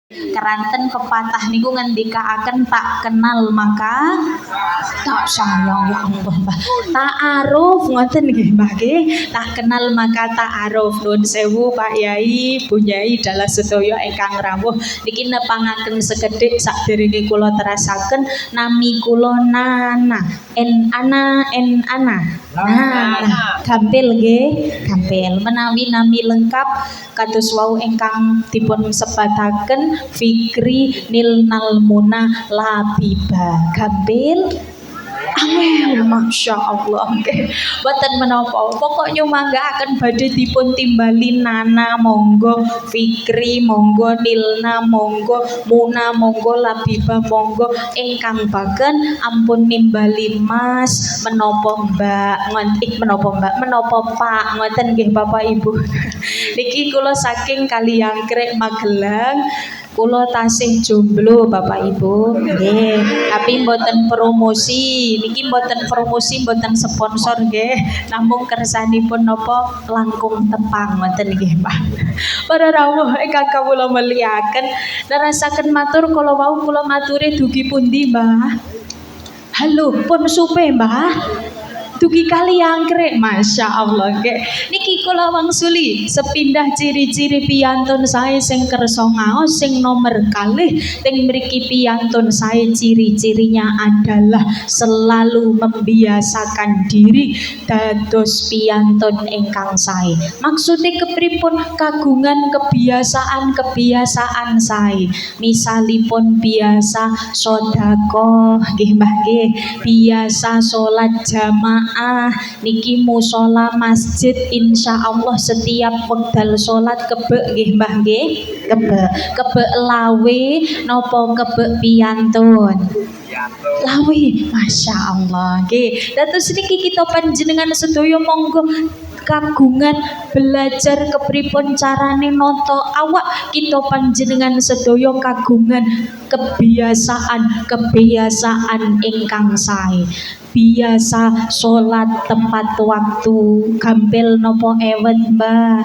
Keranten pepatah niku ngendikaaken tak kenal maka tak sayang. Ya Allah Mbah. Ta'aruf ngoten nggih Mbah nggih. Tak kenal maka ta'aruf. Nuwun sewu Pak Yai, Bu Yai dalah sedaya ingkang rawuh. Niki nepangaken sekedhik sakderenge kula terasaken nami kula Nana. En ana. Nah, gampil nggih, gampil. Menawi nami lengkap kados wau ingkang dipun sebataken Fikri Nilnal Muna Labiba. Gampil? Angel, masya Allah. Oke, boten menapa. Pokoknya mangga akan badhe dipun timbali Nana monggo, Fikri monggo, Nilna monggo, Muna monggo, Labiba monggo. Ingkang baken ampun nimbali Mas menapa Mbak, menapa Mbak, menapa Pak, ngoten nggih Bapak Ibu. Niki kula saking Kaliangkrek Magelang. Kulo tasih jomblo Bapak Ibu. Nggih, tapi mboten promosi. Niki mboten promosi, mboten sponsor nggih. Namung kersanipun napa langkung tepang ngoten nggih, Pak. Para rawuh ingkang kawula mulyakaken, nerasaken matur kala wau kula maturi dugi pundi, Mbah? Halo, pun supe, Mbah? Dugi Kaliangkrek, masya Allah. Niki kula wangsuli sepindah ciri-ciri piyantun sae sing kersa ngaos sing nomor kalih teng mriki piyantun sae ciri-cirinya adalah selalu membiasakan diri dados piyantun ingkang sae. Maksudnya kepripun? Kagungan kebiasaan sae. Misalipun biasa sedekah nggih Mbah nggih, biasa salat jamaah niki musola masjid insyaallah setiap wekdal salat kebek nggih Mbah nggih, kebek lawe napa kebek piyantun lawe, masya Allah nggih. Dados niki kita panjenengan sedaya monggo kagungan belajar kepripun carane noto awak, kita panjenengan sedaya kagungan kebiasaan ingkang sae. Biasa sholat tepat waktu. Gampil nopo ewet Mbah?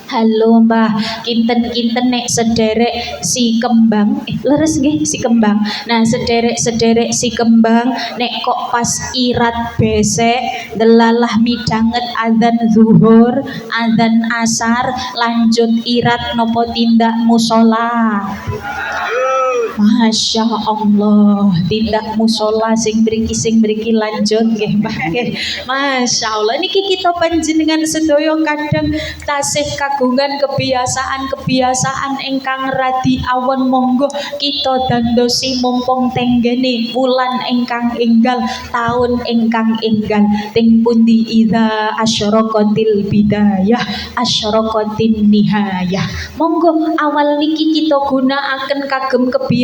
Halo Mbah, kinten-kinten nek sederek si kembang, leres nggih si kembang. Nah sederek si kembang nek kok pas irat besek delalah midanget adzan zuhur, adzan asar, lanjut irat nopo tindak musola. Masya Allah, tindak musola sing mriki lanjut nggih Mbah nggih. Masya Allah, niki kita panjenengan sedaya kadang tasih kagungan kebiasaan ingkang radi awon. Monggo kita dandosi mumpung tenggene wulan ingkang enggal, tahun ingkang enggal. Ting pundi idza asyraqatil bidayah asyraqatin nihayah. Monggo awal niki kita gunakaken kagem kebiasaan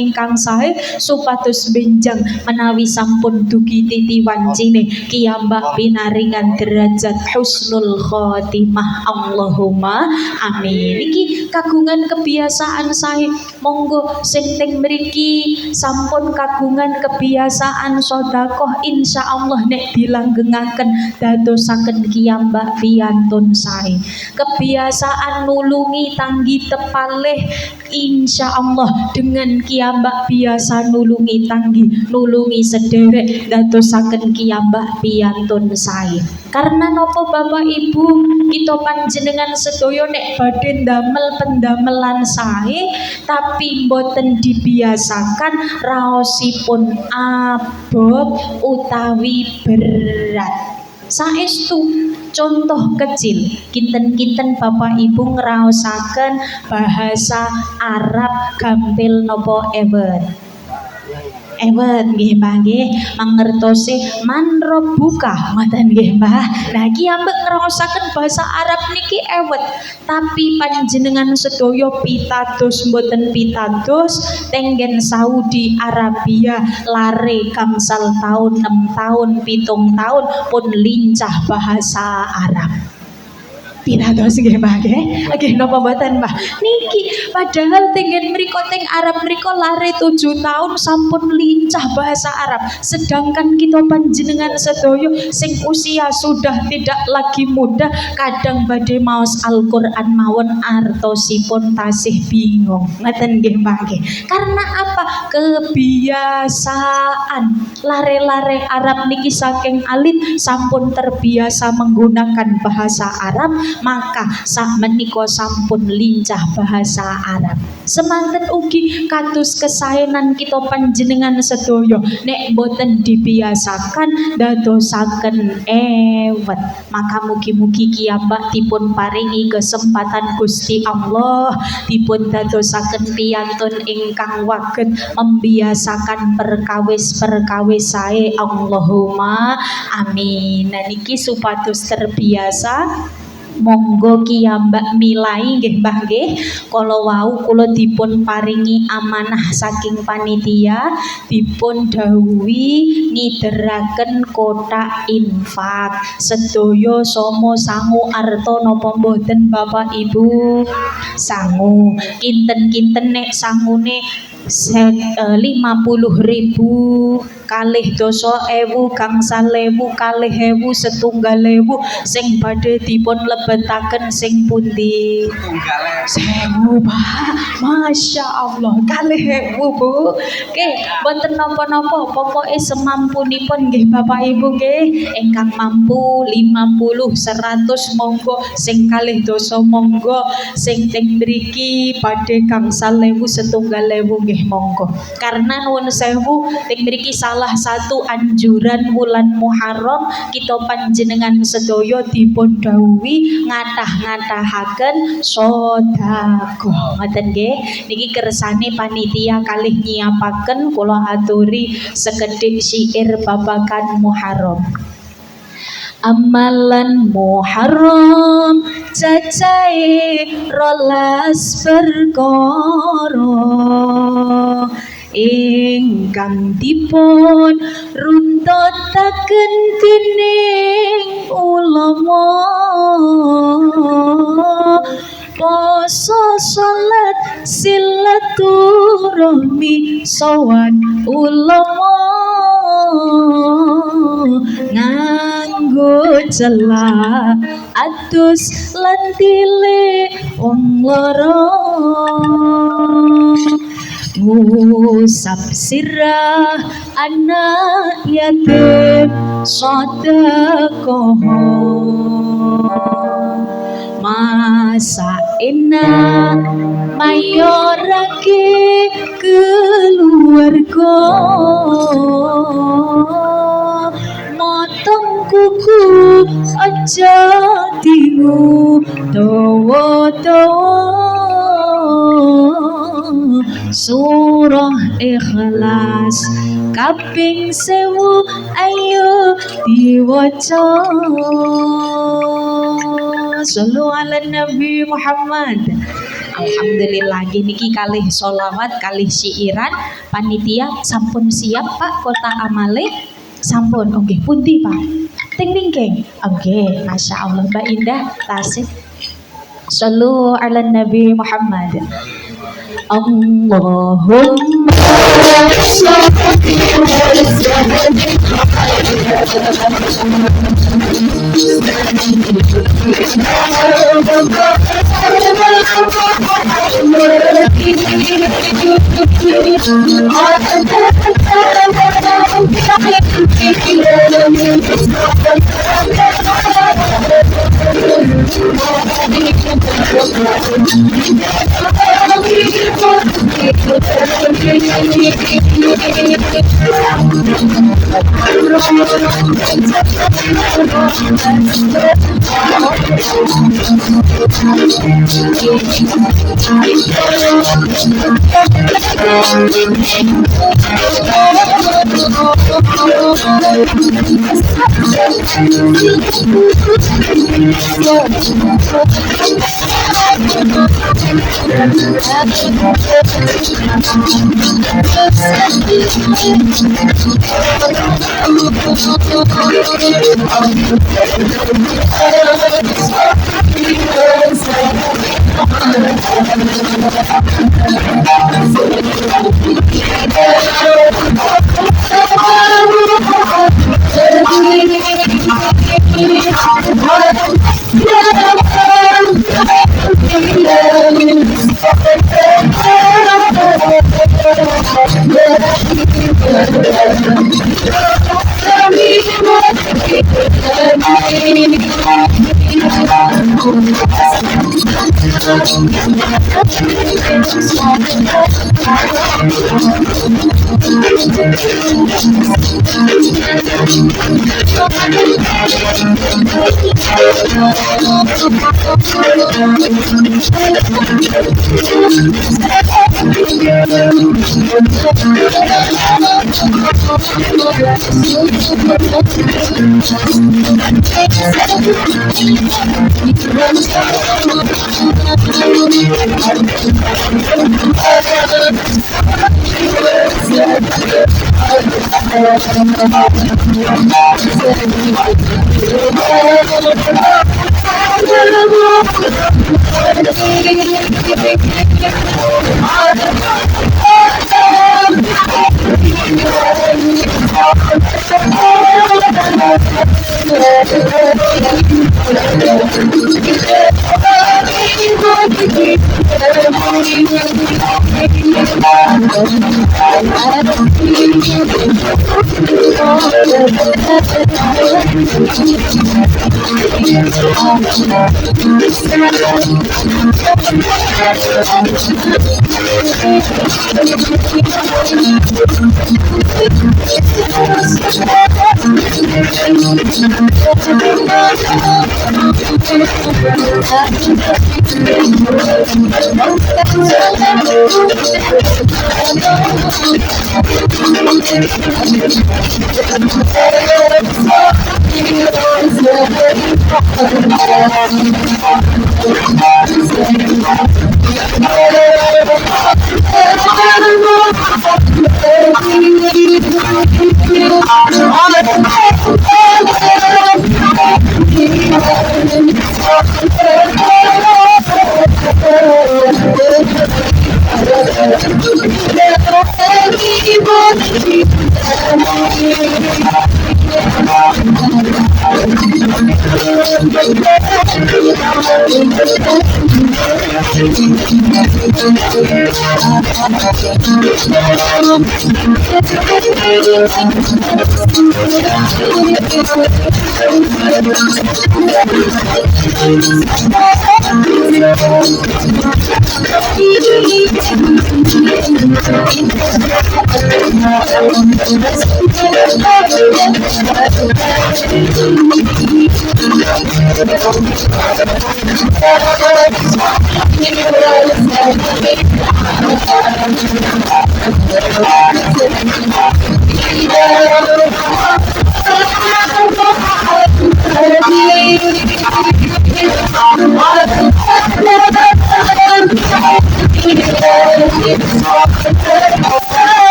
ingkang sae supados benjang menawi sampun dugi titi wancine kiyambak pinaringan derajat husnul khotimah. Allahumma amin. Iki kagungan kebiasaan sae. Monggo sing teng mriki sampun kagungan kebiasaan sedekah, insyaallah nek dilanggengaken dadosaken kiyambak piyantun sae. Kebiasaan nulungi tanggi tepalih, insya Allah dengan kiyambak biasa nulungi tanggi, nulungi sederek dadosaken kiyambak piyantun sae. Karena nopo Bapak Ibu, kita panjenengan sedaya nek badhe ndamel pendamelan sae tapi mboten dibiasakan, raosipun abot utawi berat. Saestu contoh kecil, kinten-kinten Bapak Ibu ngraosaken bahasa Arab gampil nopo ewet nggih Mbah nggih, mangertosi man rabbuka ngoten nggih Mbah. Nah iki ambek ngraosaken bahasa Arab niki ewet, tapi panjenengan sedaya pitados mboten pitados tenggen Saudi Arabia lare kamsal tahun 6 tahun 7 tahun pun lincah bahasa Arab. Pitados nggih Mbah nggih. Nggih napa mboten Mbah? Niki padahal tenggen mriko teng Arab mriko lare 7 tahun sampun lincah bahasa Arab. Sedangkan kita panjenengan sedaya sing usia sudah tidak lagi muda kadang badhe maos Al-Qur'an mawon artosipun tasih bingung. Ngoten nggih Mbah nggih. Karena apa? Kebiasaan. Lare-lare Arab niki saking alit sampun terbiasa menggunakan bahasa Arab, maka sak menika sampun lincah bahasa Arab. Semanten ugi kados kesaenan kita panjenengan sedaya nek boten dibiasakan dadosaken ewet. Maka mugi-mugi kiyambak dipun paringi kesempatan Gusti Allah dipun dadosaken piyantun ingkang waget membiasakan perkawis-perkawis sae. Allahumma amin. Nah niki supados terbiasa monggo kiyambak milai nggih Mbah nggih. Kala wau kula dipun paringi amanah saking panitia dipun dawuhi ngideraken kotak infak. Sedaya sama sangu arta napa mboten Bapak Ibu? Sangu. Kinten-kinten nek sangune 50.000 kalih doso ewu gangsal ewu kalih ewu setunggal ewu sing badhe dipun lebetaken sing pundi? Sewu Pak, Masya Allah kalih ewu Bu. Oke, boten napa-napa, pokoke semampunipun nggih Bapak Ibu nggih. Ingkang mampu 50 100 monggo, sing kalih doso monggo, sing teng mriki badhe gangsal ewu setunggal ewu nggih monggo. Karena nuwun sewu teng mriki salah satu anjuran wulan Muharram kita panjenengan sedaya dipun dawuhi ngatah-ngatahaken sedekah. Ngoten nggih. Niki kersane panitia kalih nyiapaken kula aturi sekedhik syair babagan Muharram. Amalan Muharram cacahe 12 perkara ingkang dipun runtotaken dening ulama. Poso salat silaturahmi sowan ulama nganggo celah atus lan tile wong lara ngusap sirah anak yatim sedekah masa enak mayorake keluarga motong kuku aja dingu dawa-dawa surah Ikhlas kaping 1000 ayo diwaca. Sallu ala Nabi Muhammad. Alhamdulillah niki kalih sholawat kalih syairan panitia sampun siap Pak kota amale sampun. Oke pundi Pak? Ting tingking. Oke, Masya Allah Mbak Indah tasik. Sallu ala Nabi Muhammad. Allahumma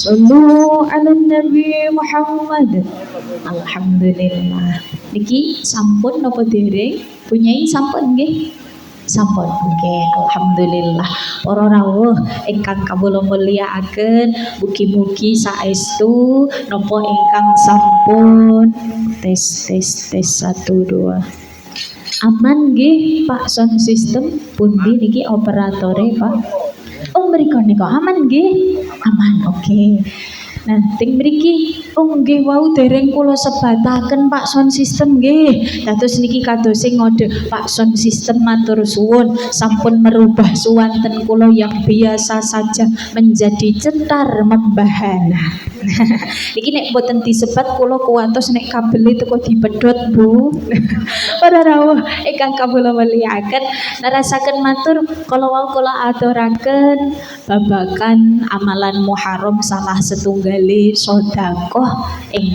Sallu ala Nabi Muhammad. Alhamdulillah. Niki sampun napa dereng? Punyai sampun nggih? Sampun. Oke, alhamdulillah. Para rawuh ingkang kawula mulyakaken, mugi-mugi saestu napa ingkang sampun tes 1 2. Aman nggih Pak sound system pundi niki operatore Pak? Oh mriko nika aman nggih? Aman, oke. Nah, ting mriki nggih wau dereng kula sebataken Pak sound system nggih. Dados niki kadose ngode Pak sound system matur suwun sampun merubah suwanten kula yang biasa saja menjadi cetar membahana. Iki nek boten disebat kula kuwatos nek kabel teko dipedhot Bu. Para rawuh ingkang kawula mulyakaken, narasaken matur kala wau kula aturaken babagan amalan Muharram salah setunggal bali sedekah ing